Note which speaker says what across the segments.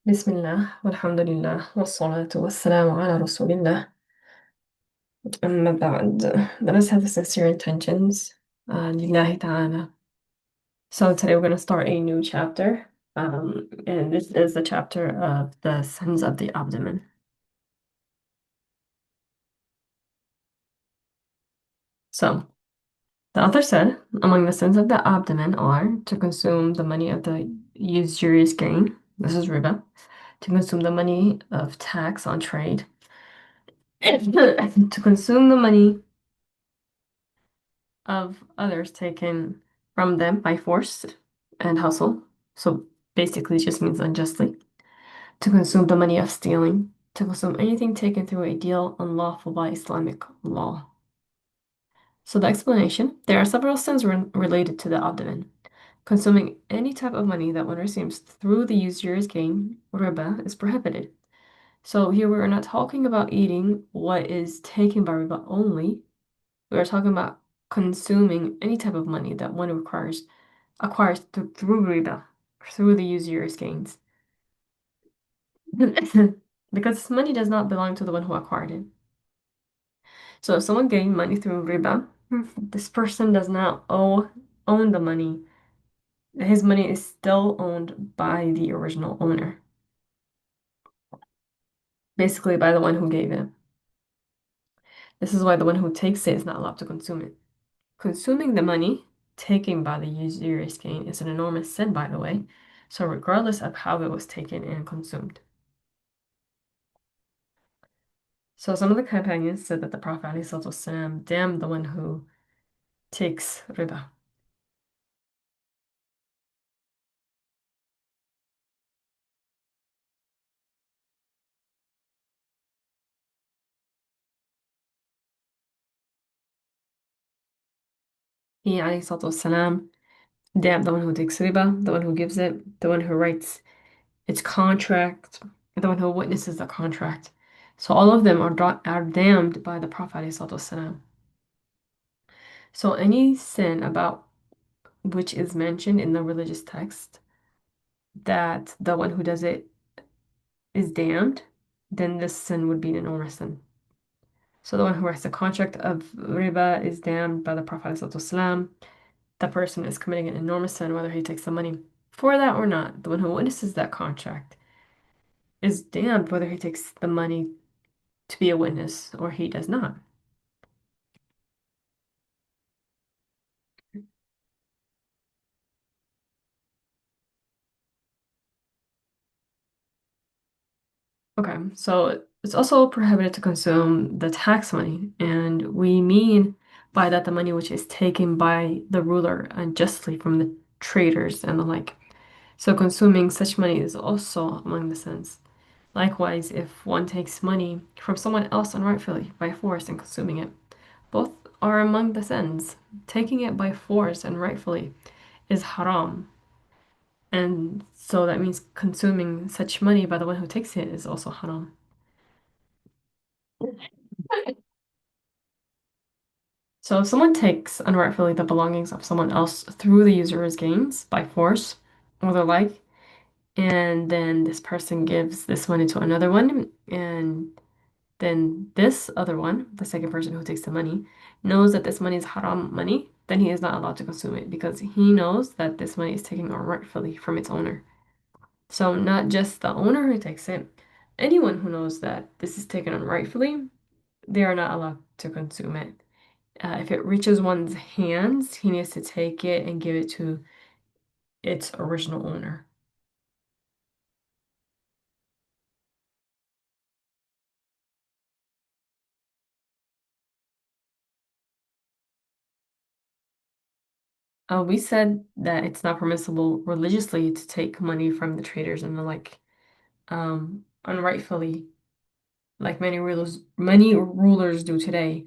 Speaker 1: بسم الله والحمد لله والصلاة والسلام على رسول الله. أما بعد, let us have the sincere intentions. لله تعالى. So today we're going to start a new chapter. And this is the chapter of the sins of the abdomen. So the author said, among the sins of the abdomen are to consume the money of the usurious gain. This is riba. To consume the money of tax on trade. To consume the money of others taken from them by force and hustle. So basically, it just means unjustly. To consume the money of stealing. To consume anything taken through a deal unlawful by Islamic law. So the explanation, there are several sins related to the abdomen. Consuming any type of money that one receives through the usurer's gain, riba, is prohibited. So here we are not talking about eating what is taken by riba only. We are talking about consuming any type of money that one acquires through riba, through the usurer's gains. Because money does not belong to the one who acquired it. So if someone gained money through riba, this person does not own the money. His money is still owned by the original owner, basically by the one who gave it. This is why the one who takes it is not allowed to consume it. Consuming the money taken by the usurer's gain is an enormous sin, by the way, so regardless of how it was taken and consumed. So some of the companions said that the Prophet ﷺ damned the one who takes riba. He ﷺ damned the one who takes riba, the one who gives it, the one who writes its contract, the one who witnesses the contract. So all of them are damned by the Prophet ﷺ. So any sin about which is mentioned in the religious text that the one who does it is damned, then this sin would be an enormous sin. So the one who writes the contract of riba is damned by the Prophet ﷺ. The person is committing an enormous sin, whether he takes the money for that or not. The one who witnesses that contract is damned whether he takes the money to be a witness or he does not. Okay, so it's also prohibited to consume the tax money, and we mean by that the money which is taken by the ruler unjustly from the traders and the like. So consuming such money is also among the sins. Likewise, if one takes money from someone else unrightfully by force and consuming it, both are among the sins. Taking it by force and rightfully is haram. And so that means consuming such money by the one who takes it is also haram. So if someone takes unrightfully the belongings of someone else through the usurer's gains by force or the like, and then this person gives this money to another one, and then this other one, the second person who takes the money, knows that this money is haram money, then he is not allowed to consume it because he knows that this money is taken unrightfully from its owner. So not just the owner who takes it, anyone who knows that this is taken unrightfully, they are not allowed to consume it. If it reaches one's hands, he needs to take it and give it to its original owner. We said that it's not permissible religiously to take money from the traders and the like, unrightfully, like many rulers do today.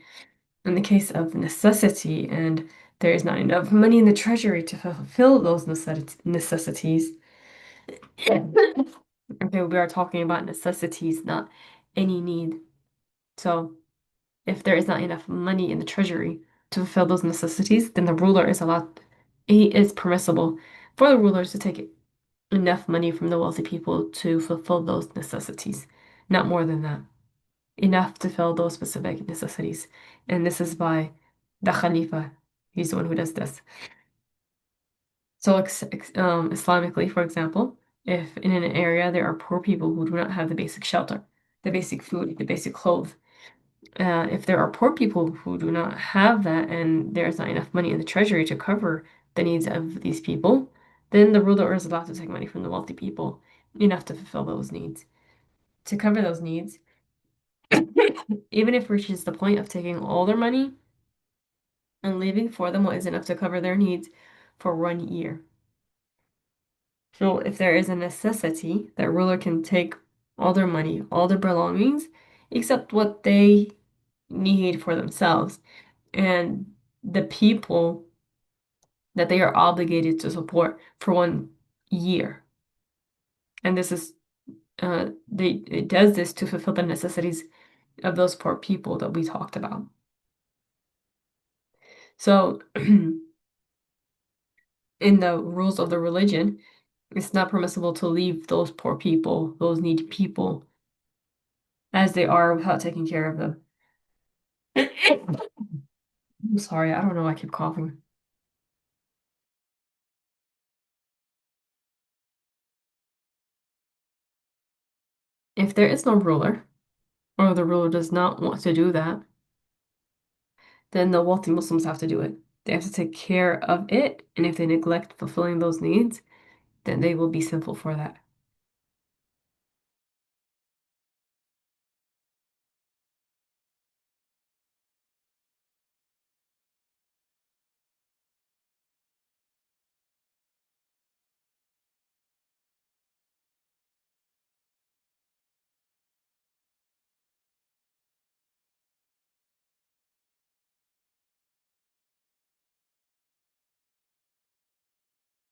Speaker 1: In the case of necessity, and there is not enough money in the treasury to fulfill those necessities. Okay, we are talking about necessities, not any need. So if there is not enough money in the treasury to fulfill those necessities, then the ruler is allowed, he is permissible for the rulers to take it. enough money from the wealthy people to fulfill those necessities, not more than that. Enough to fill those specific necessities. And this is by the Khalifa. He's the one who does this. So, Islamically, for example, if in an area there are poor people who do not have the basic shelter, the basic food, the basic clothes, if there are poor people who do not have that and there's not enough money in the treasury to cover the needs of these people, then the ruler is allowed to take money from the wealthy people, enough to fulfill those needs. To cover those needs, even if it reaches the point of taking all their money and leaving for them what is enough to cover their needs for 1 year. So if there is a necessity, that ruler can take all their money, all their belongings, except what they need for themselves. And the people that they are obligated to support for 1 year. And this is it does this to fulfill the necessities of those poor people that we talked about. So in the rules of the religion, it's not permissible to leave those poor people, those needy people, as they are without taking care of them. I'm sorry, I don't know, I keep coughing. If there is no ruler, or the ruler does not want to do that, then the wealthy Muslims have to do it. They have to take care of it, and if they neglect fulfilling those needs, then they will be sinful for that.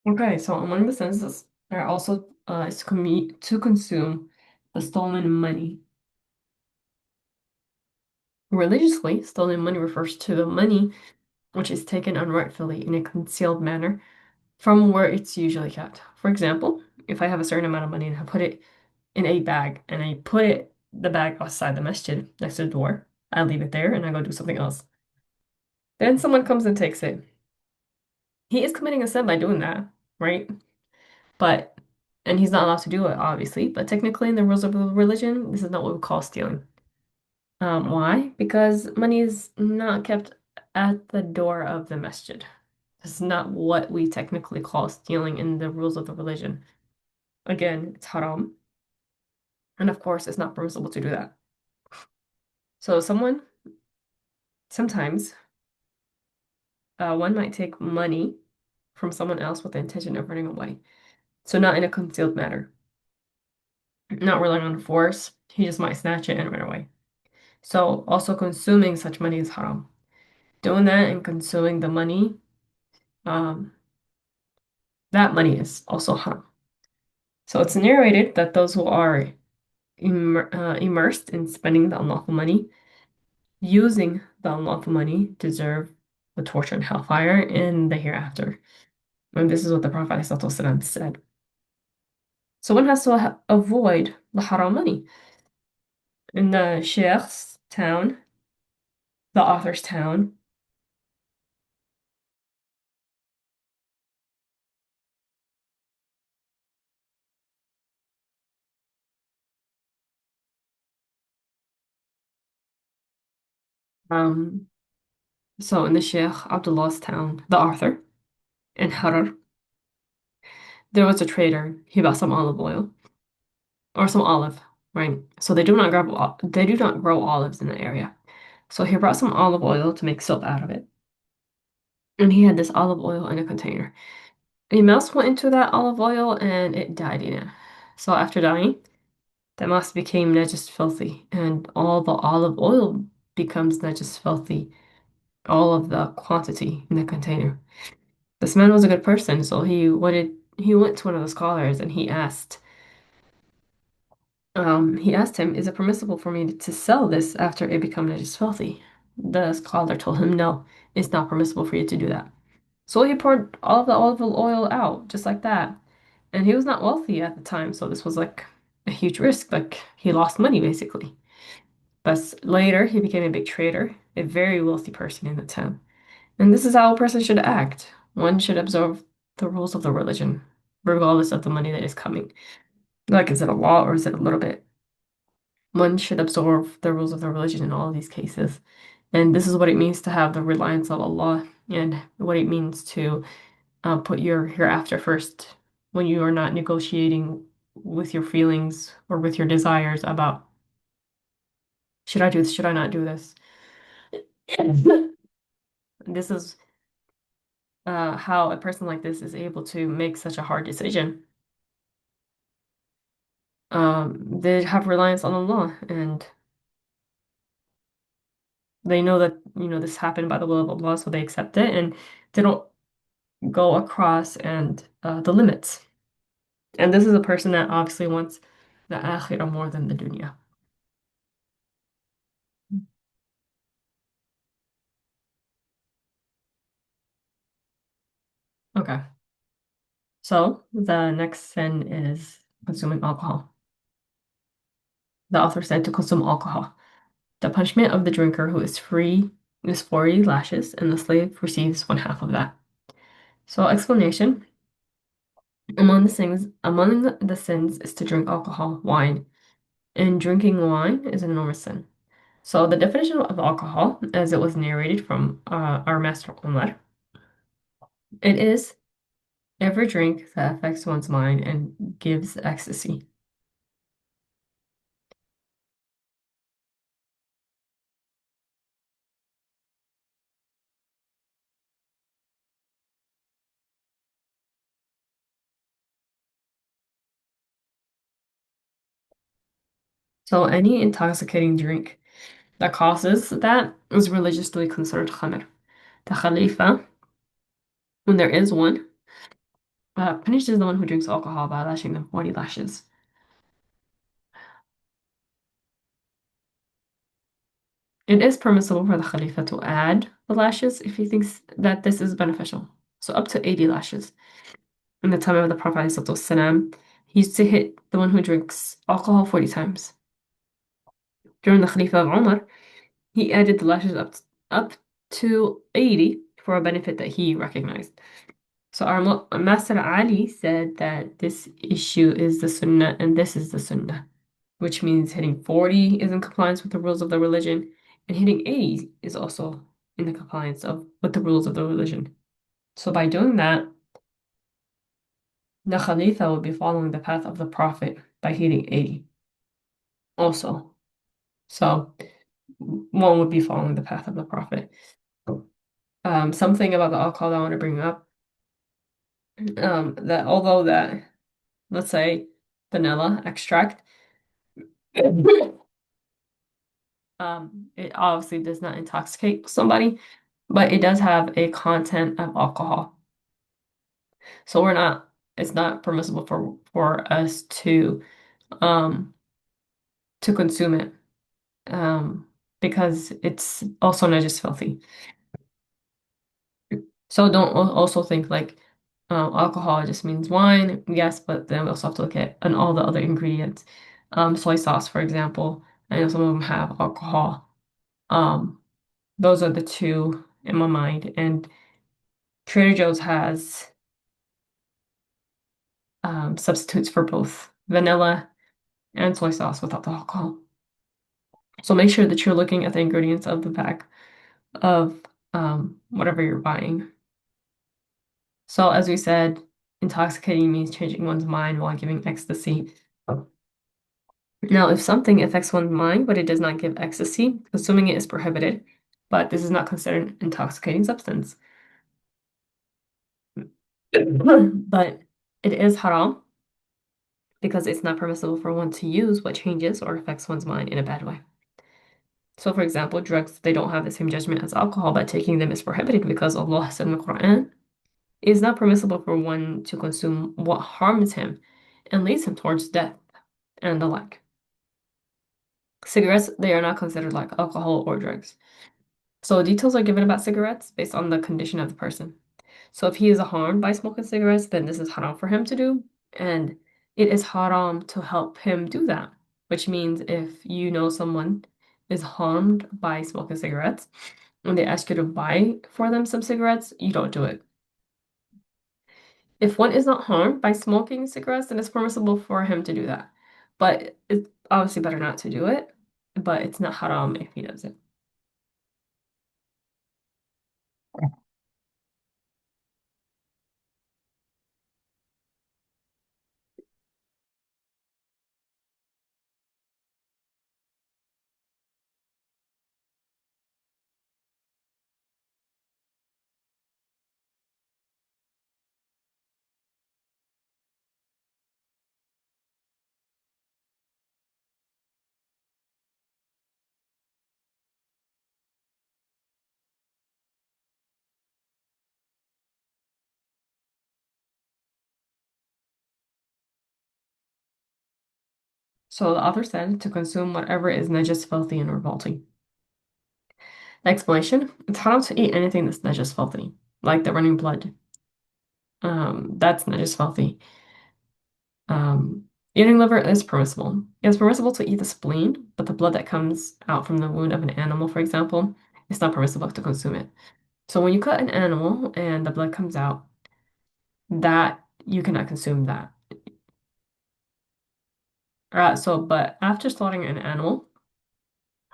Speaker 1: Okay, so among the senses, there are also is to consume the stolen money. Religiously, stolen money refers to the money which is taken unrightfully in a concealed manner from where it's usually kept. For example, if I have a certain amount of money and I put it in a bag and I put the bag outside the masjid next to the door, I leave it there and I go do something else. Then someone comes and takes it. He is committing a sin by doing that, right? But, and he's not allowed to do it, obviously, but technically in the rules of the religion, this is not what we call stealing. Why? Because money is not kept at the door of the masjid. This is not what we technically call stealing in the rules of the religion. Again, it's haram. And of course, it's not permissible to do that. So sometimes, one might take money from someone else with the intention of running away. So not in a concealed manner, not relying on force. He just might snatch it and run away. So also consuming such money is haram. Doing that and consuming the money, um, that money is also haram. So it's narrated that those who are immersed in spending the unlawful money, using the unlawful money, deserve the torture and hellfire in the hereafter. And this is what the Prophet ﷺ said. So one has to avoid the haram money. In the Sheikh's town, the author's town, um, so in the Sheikh Abdullah's town, the author, in Harar, there was a trader. He bought some olive oil or some olive, right? So they do not grow olives in the area. So he brought some olive oil to make soap out of it. And he had this olive oil in a container. A mouse went into that olive oil and it died in it. So after dying, the mouse became najis filthy, and all the olive oil becomes najis filthy, all of the quantity in the container. This man was a good person, so he went to one of the scholars and he asked him, is it permissible for me to sell this after it becomes najis filthy? The scholar told him, no, it's not permissible for you to do that. So he poured all of the olive oil out, just like that. And he was not wealthy at the time, so this was like a huge risk. Like he lost money basically. But later he became a big trader, a very wealthy person in the town. And this is how a person should act. One should observe the rules of the religion, regardless of the money that is coming. Like, is it a law or is it a little bit? One should absorb the rules of the religion in all of these cases. And this is what it means to have the reliance of Allah and what it means to put your hereafter first when you are not negotiating with your feelings or with your desires about should I do this, should I not do this? This is how a person like this is able to make such a hard decision. They have reliance on Allah and they know that, this happened by the will of Allah, so they accept it and they don't go across and the limits. And this is a person that obviously wants the akhirah more than the dunya. Okay. So the next sin is consuming alcohol. The author said to consume alcohol. The punishment of the drinker who is free is 40 lashes, and the slave receives one half of that. So explanation. Among the sins is to drink alcohol, wine, and drinking wine is an enormous sin. So the definition of alcohol, as it was narrated from our master Umar, it is every drink that affects one's mind and gives ecstasy. So any intoxicating drink that causes that is religiously considered khamr. The Khalifa, when there is one, punishes the one who drinks alcohol by lashing them 40 lashes. It is permissible for the Khalifa to add the lashes if he thinks that this is beneficial. So up to 80 lashes. In the time of the Prophet ﷺ, he used to hit the one who drinks alcohol 40 times. During the Khalifa of Umar, he added the lashes up to 80 for a benefit that he recognized. So our Master Ali said that this issue is the Sunnah and this is the Sunnah, which means hitting 40 is in compliance with the rules of the religion, and hitting 80 is also in the compliance with the rules of the religion. So by doing that, the Khalifa would be following the path of the Prophet by hitting 80 also. So one would be following the path of the Prophet. Something about the alcohol that I want to bring up, that although that, let's say, vanilla extract, it obviously does not intoxicate somebody, but it does have a content of alcohol. So it's not permissible for us to consume it, because it's also not just filthy. So don't also think like alcohol just means wine, yes, but then we also have to look at and all the other ingredients. Soy sauce, for example, I know some of them have alcohol. Um, those are the two in my mind. And Trader Joe's has substitutes for both vanilla and soy sauce without the alcohol. So make sure that you're looking at the ingredients of the bag of whatever you're buying. So as we said, intoxicating means changing one's mind while giving ecstasy. Now, if something affects one's mind, but it does not give ecstasy, consuming it is prohibited, but this is not considered an intoxicating substance. But it is haram because it's not permissible for one to use what changes or affects one's mind in a bad way. So, for example, drugs, they don't have the same judgment as alcohol, but taking them is prohibited because Allah said in the Quran, it is not permissible for one to consume what harms him and leads him towards death and the like. Cigarettes, they are not considered like alcohol or drugs. So details are given about cigarettes based on the condition of the person. So if he is harmed by smoking cigarettes, then this is haram for him to do. And it is haram to help him do that, which means if you know someone is harmed by smoking cigarettes and they ask you to buy for them some cigarettes, you don't do it. If one is not harmed by smoking cigarettes, then it's permissible for him to do that. But it's obviously better not to do it, but it's not haram if he does it. So the author said to consume whatever is najis, filthy, and revolting. The explanation, it's haram to eat anything that's najis, filthy, like the running blood. That's najis, filthy. Eating liver is permissible. It's permissible to eat the spleen, but the blood that comes out from the wound of an animal, for example, it's not permissible to consume it. So when you cut an animal and the blood comes out, that you cannot consume that. But after slaughtering an animal,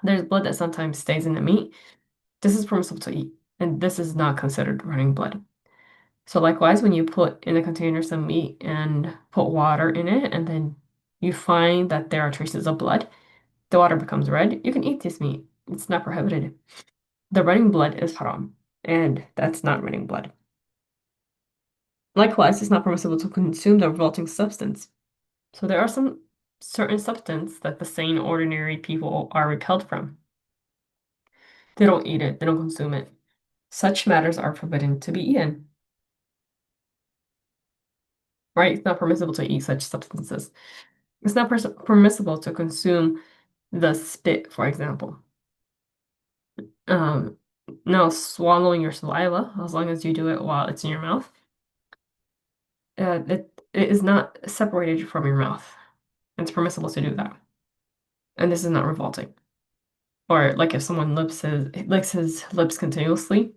Speaker 1: there's blood that sometimes stays in the meat. This is permissible to eat, and this is not considered running blood. So likewise, when you put in a container some meat and put water in it, and then you find that there are traces of blood, the water becomes red, you can eat this meat. It's not prohibited. The running blood is haram, and that's not running blood. Likewise, it's not permissible to consume the revolting substance. So there are some certain substance that the sane, ordinary people are repelled from. They don't eat it, they don't consume it. Such matters are forbidden to be eaten. Right? It's not permissible to eat such substances. It's not permissible to consume the spit, for example. Um, no, swallowing your saliva, as long as you do it while it's in your mouth, it is not separated from your mouth. It's permissible to do that. And this is not revolting. Or like if someone licks his lips continuously,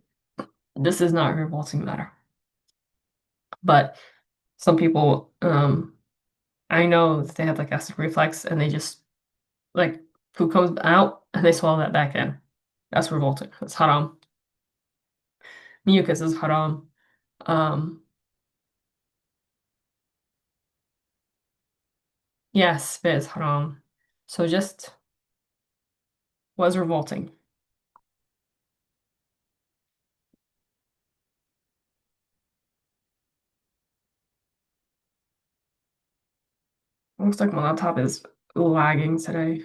Speaker 1: this is not a revolting matter. But some people, I know that they have like acid reflux and they just like food comes out and they swallow that back in. That's revolting. That's haram. Mucus is haram. Um, yes, spit is haram. So just was revolting. Looks like my laptop is lagging today.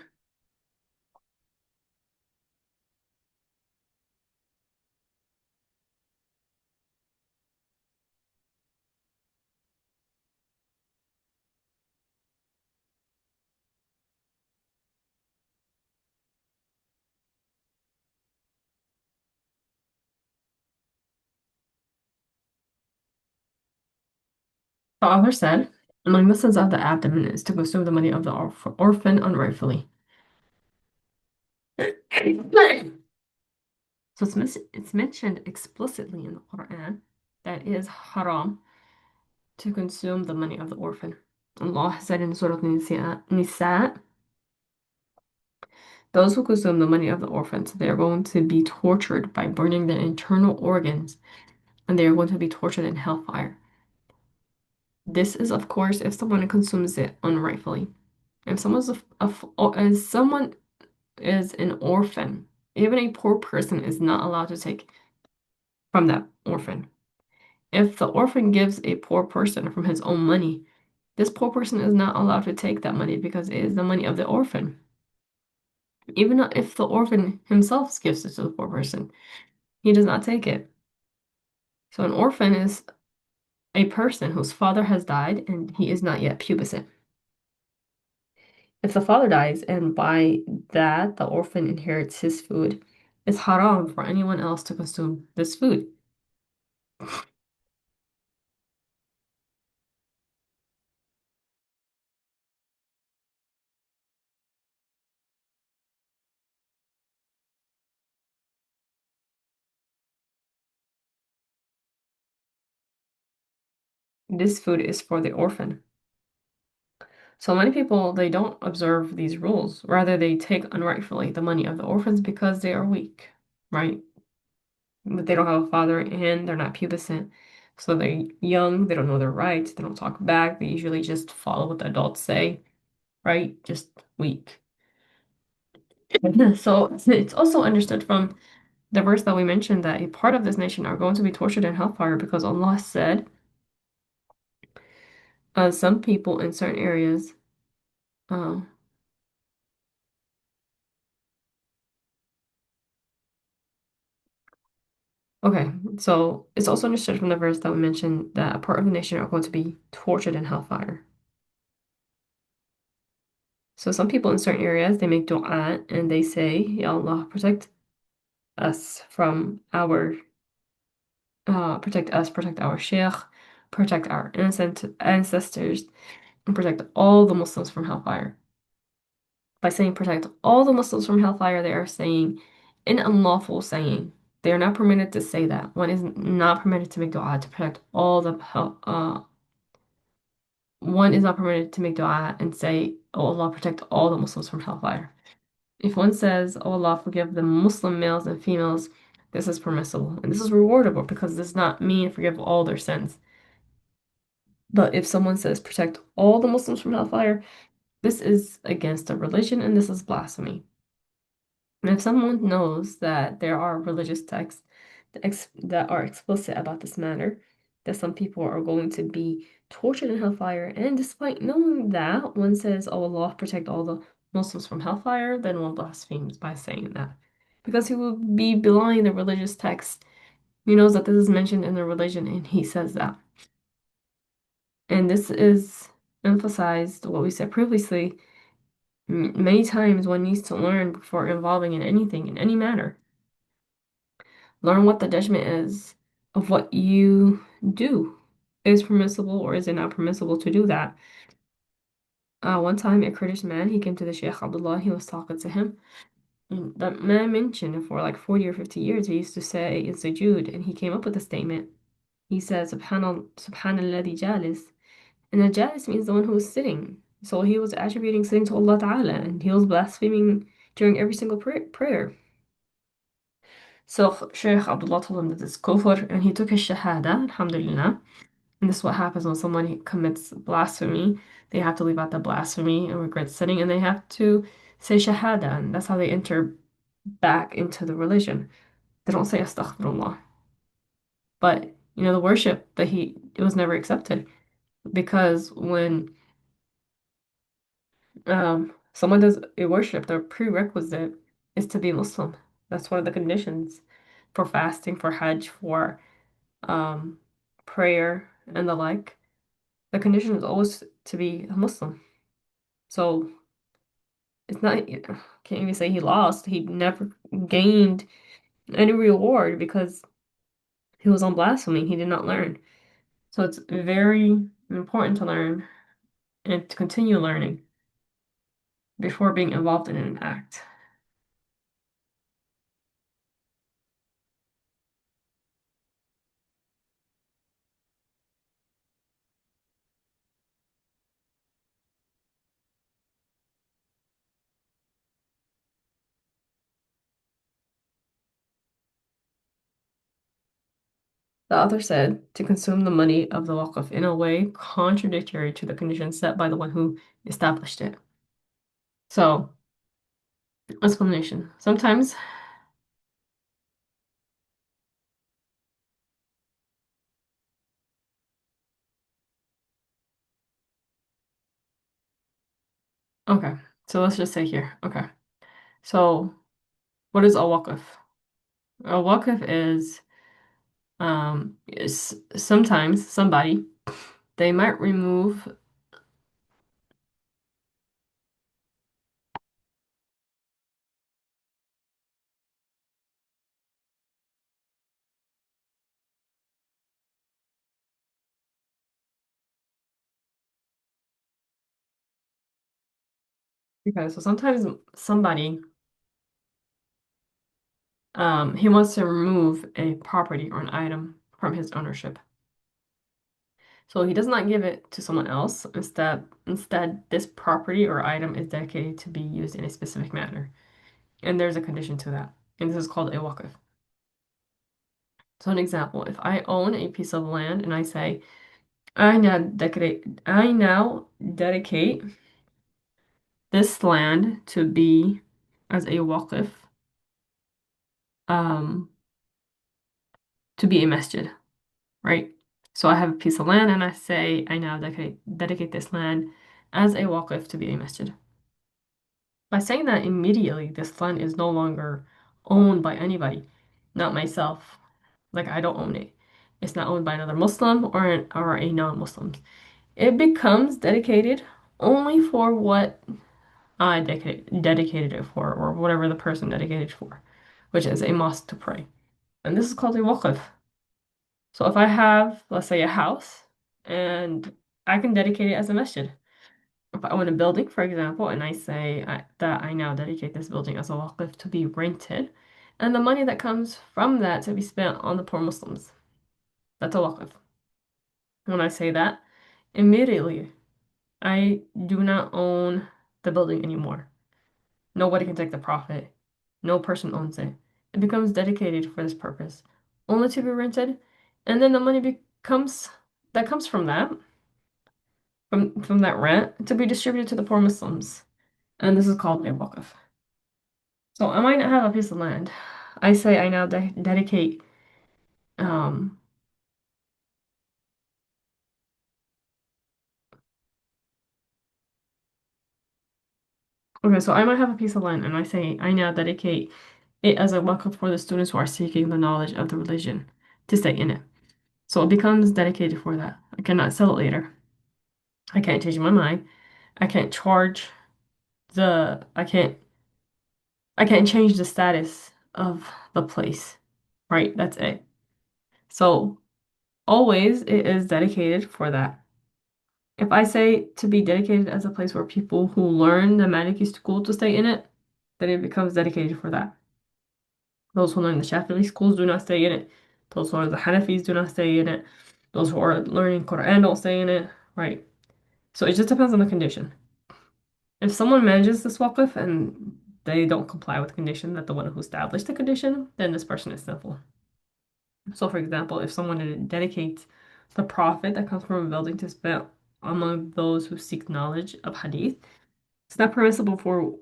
Speaker 1: The author said, among the sins of the abdomen is to consume the money of the orphan unrightfully. So it's mentioned explicitly in the Quran that it is haram to consume the money of the orphan. Allah said in Surah Nisa, those who consume the money of the orphans, they are going to be tortured by burning their internal organs, and they are going to be tortured in hellfire. This is, of course, if someone consumes it unrightfully. If someone is an orphan, even a poor person is not allowed to take from that orphan. If the orphan gives a poor person from his own money, this poor person is not allowed to take that money because it is the money of the orphan. Even if the orphan himself gives it to the poor person, he does not take it. So an orphan is a person whose father has died and he is not yet pubescent. If the father dies and by that the orphan inherits his food, it's haram for anyone else to consume this food. This food is for the orphan. So many people, they don't observe these rules. Rather, they take unrightfully the money of the orphans because they are weak, right? But they don't have a father and they're not pubescent. So they're young, they don't know their rights, they don't talk back, they usually just follow what the adults say, right? Just weak. So it's also understood from the verse that we mentioned that a part of this nation are going to be tortured in hellfire because Allah said, some people in certain areas, um, okay, so it's also understood from the verse that we mentioned that a part of the nation are going to be tortured in hellfire. So some people in certain areas, they make dua and they say, Ya Allah, protect us, protect our sheikh, protect our ancestors, and protect all the Muslims from hellfire. By saying protect all the Muslims from hellfire, they are saying an unlawful saying. They are not permitted to say that. One is not permitted to make dua to protect all the one is not permitted to make dua and say, Oh Allah, protect all the Muslims from hellfire. If one says, Oh Allah, forgive the Muslim males and females, this is permissible and this is rewardable because it does not mean forgive all their sins. But if someone says protect all the Muslims from hellfire, this is against the religion and this is blasphemy. And if someone knows that there are religious texts that are explicit about this matter, that some people are going to be tortured in hellfire, and despite knowing that, one says, Oh Allah, protect all the Muslims from hellfire, then one blasphemes by saying that. Because he will be belying the religious text. He knows that this is mentioned in the religion, and he says that. And this is emphasized, what we said previously, many times one needs to learn before involving in anything, in any matter. Learn what the judgment is of what you do. Is permissible or is it not permissible to do that? One time, a Kurdish man, he came to the Sheikh Abdullah, he was talking to him. And that man mentioned for like 40 or 50 years, he used to say in sujood, and he came up with a statement. He said, Subhanallah jalis. And the jalis means the one who is sitting. So he was attributing sitting to Allah Ta'ala, and he was blaspheming during every single prayer. So Sheikh Abdullah told him that it's kufr, and he took his shahada, alhamdulillah. And this is what happens when someone commits blasphemy. They have to leave out the blasphemy and regret sinning, and they have to say shahada, and that's how they enter back into the religion. They don't say astaghfirullah. But the worship that it was never accepted because when someone does a worship, the prerequisite is to be Muslim. That's one of the conditions for fasting, for Hajj, for um, prayer, and the like. The condition is always to be a Muslim. So it's not, can't even say he lost. He never gained any reward because he was on blasphemy. He did not learn. So it's very important to learn and to continue learning before being involved in an act. The author said to consume the money of the waqf in a way contradictory to the conditions set by the one who established it. So, explanation. Sometimes, okay, so let's just say here. Okay, so what is a waqf? A waqf is sometimes somebody, they might remove. Okay, so sometimes somebody, he wants to remove a property or an item from his ownership. So he does not give it to someone else. Instead, this property or item is dedicated to be used in a specific manner. And there's a condition to that. And this is called a waqf. So an example, if I own a piece of land and I say, I now dedicate this land to be as a waqf, um, to be a masjid, right? So I have a piece of land and I say, I now dedicate this land as a waqf to be a masjid. By saying that immediately, this land is no longer owned by anybody, not myself. Like I don't own it. It's not owned by another Muslim or a non-Muslim. It becomes dedicated only for what I dedicated it for, or whatever the person dedicated it for, which is a mosque to pray. And this is called a waqf. So if I have, let's say, a house, and I can dedicate it as a masjid. If I own a building, for example, and I say that I now dedicate this building as a waqf to be rented, and the money that comes from that to be spent on the poor Muslims, that's a waqf. When I say that, immediately I do not own the building anymore. Nobody can take the profit. No person owns it. It becomes dedicated for this purpose, only to be rented, and then the money becomes that comes from that rent to be distributed to the poor Muslims. And this is called a waqf. So I might not have a piece of land. I say I now dedicate um okay, so I might have a piece of land and I say I now dedicate it as a waqf for the students who are seeking the knowledge of the religion to stay in it. So it becomes dedicated for that. I cannot sell it later. I can't change my mind. I can't charge the I can't change the status of the place. Right? That's it. So always it is dedicated for that. If I say to be dedicated as a place where people who learn the Maliki school to stay in it, then it becomes dedicated for that. Those who learn the Shafi'i schools do not stay in it. Those who are the Hanafis do not stay in it. Those who are learning Quran don't stay in it. Right? So it just depends on the condition. If someone manages this waqf and they don't comply with the condition that the one who established the condition, then this person is sinful. So, for example, if someone dedicates the profit that comes from a building to spend among those who seek knowledge of hadith, it's not permissible for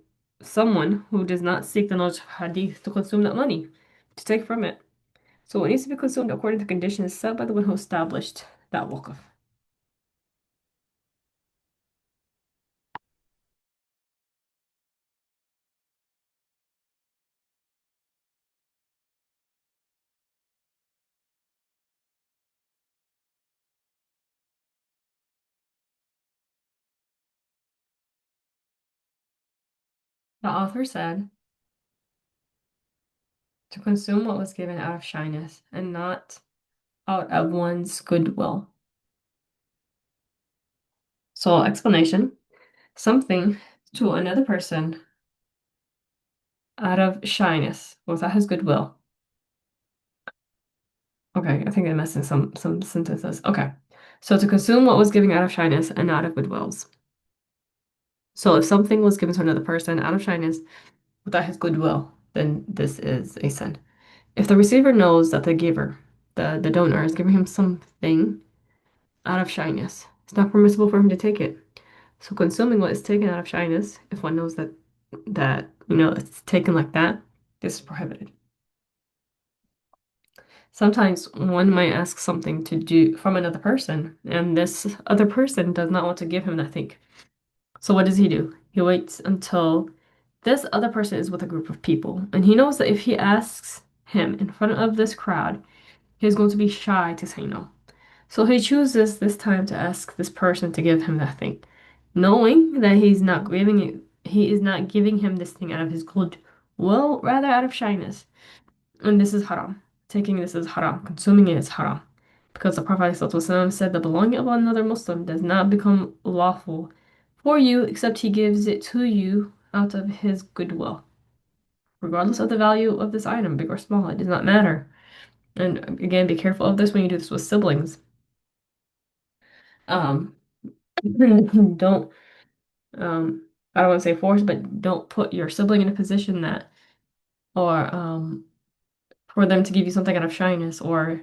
Speaker 1: someone who does not seek the knowledge of hadith to consume that money, to take from it. So it needs to be consumed according to conditions set by the one who established that waqf. The author said to consume what was given out of shyness and not out of one's goodwill. So, explanation something to another person out of shyness without his goodwill. Okay, I think I'm missing some sentences. Okay. So to consume what was given out of shyness and not of goodwills. So if something was given to another person out of shyness without his goodwill, then this is a sin. If the receiver knows that the giver, the donor, is giving him something out of shyness, it's not permissible for him to take it. So consuming what is taken out of shyness, if one knows that it's taken like that, this is prohibited. Sometimes one might ask something to do from another person, and this other person does not want to give him that thing. So what does he do? He waits until this other person is with a group of people, and he knows that if he asks him in front of this crowd, he's going to be shy to say no. So he chooses this time to ask this person to give him that thing, knowing that he is not giving him this thing out of his good will, rather out of shyness. And this is haram. Taking this is haram. Consuming it is haram. Because the Prophet ﷺ said the belonging of another Muslim does not become lawful for you except he gives it to you out of his goodwill. Regardless of the value of this item, big or small, it does not matter. And again, be careful of this when you do this with siblings. Um, don't I don't want to say force, but don't put your sibling in a position that or for them to give you something out of shyness or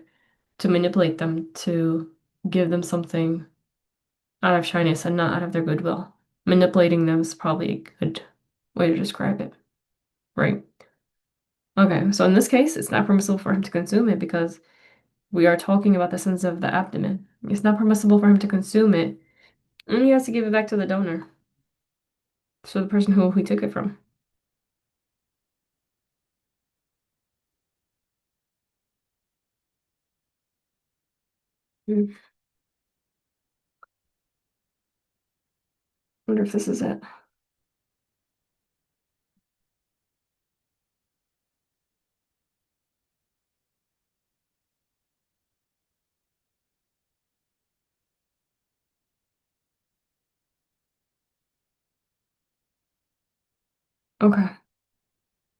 Speaker 1: to manipulate them to give them something out of shyness and not out of their goodwill. Manipulating them is probably a good way to describe it, right? Okay, so in this case, it's not permissible for him to consume it because we are talking about the sins of the abdomen. It's not permissible for him to consume it, and he has to give it back to the donor, so the person who he took it from. Hmm. Wonder if this is it. Okay,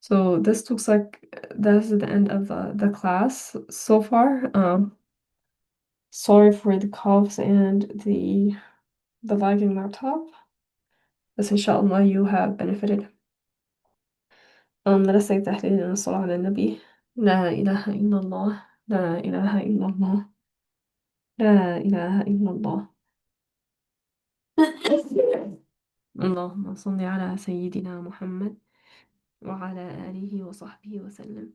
Speaker 1: so this looks like that's the end of the class so far. Sorry for the coughs and the lagging laptop. بس إن شاء الله you have benefited. let us say تحليل الصلاة على النبي. لا إله إلا الله، لا إله إلا الله، لا إله إلا الله. اللهم صل على سيدنا محمد وعلى آله وصحبه وسلم.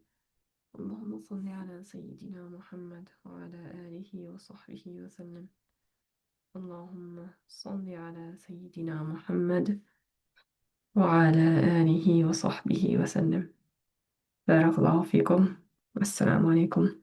Speaker 1: اللهم صل على سيدنا محمد وعلى آله وصحبه وسلم. اللهم صل على سيدنا محمد وعلى آله وصحبه وسلم. بارك الله فيكم. والسلام عليكم.